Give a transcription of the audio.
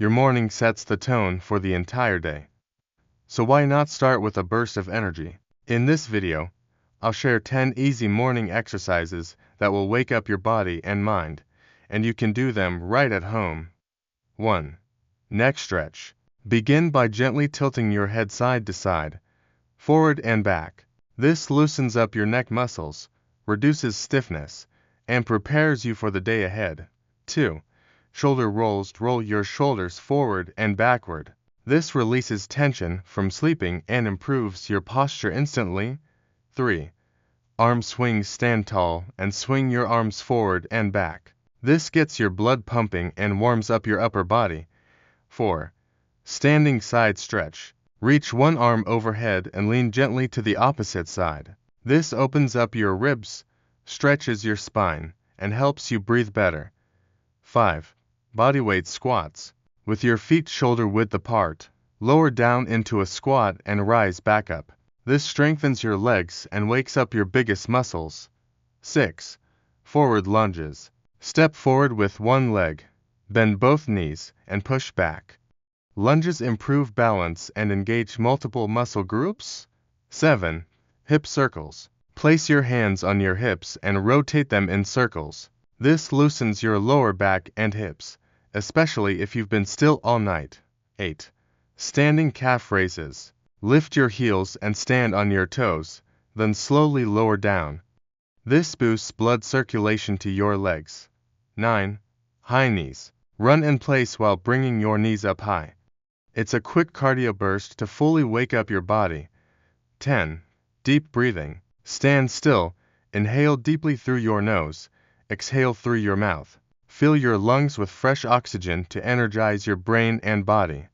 Your morning sets the tone for the entire day. So why not start with a burst of energy? In this video, I'll share 10 easy morning exercises that will wake up your body and mind, and you can do them right at home. 1. Neck stretch. Begin by gently tilting your head side to side, forward and back. This loosens up your neck muscles, reduces stiffness, and prepares you for the day ahead. 2. Shoulder rolls. Roll your shoulders forward and backward. This releases tension from sleeping and improves your posture instantly. 3. Arm swings. Stand tall and swing your arms forward and back. This gets your blood pumping and warms up your upper body. 4. Standing side stretch. Reach one arm overhead and lean gently to the opposite side. This opens up your ribs, stretches your spine, and helps you breathe better. 5. Bodyweight squats. With your feet shoulder width apart, lower down into a squat and rise back up. This strengthens your legs and wakes up your biggest muscles. 6. Forward lunges. Step forward with one leg, bend both knees, and push back. Lunges improve balance and engage multiple muscle groups. 7. Hip circles. Place your hands on your hips and rotate them in circles. This loosens your lower back and hips, especially if you've been still all night. 8. Standing calf raises. Lift your heels and stand on your toes, then slowly lower down. This boosts blood circulation to your legs. 9. High knees. Run in place while bringing your knees up high. It's a quick cardio burst to fully wake up your body. 10. Deep breathing. Stand still, inhale deeply through your nose, exhale through your mouth. Fill your lungs with fresh oxygen to energize your brain and body.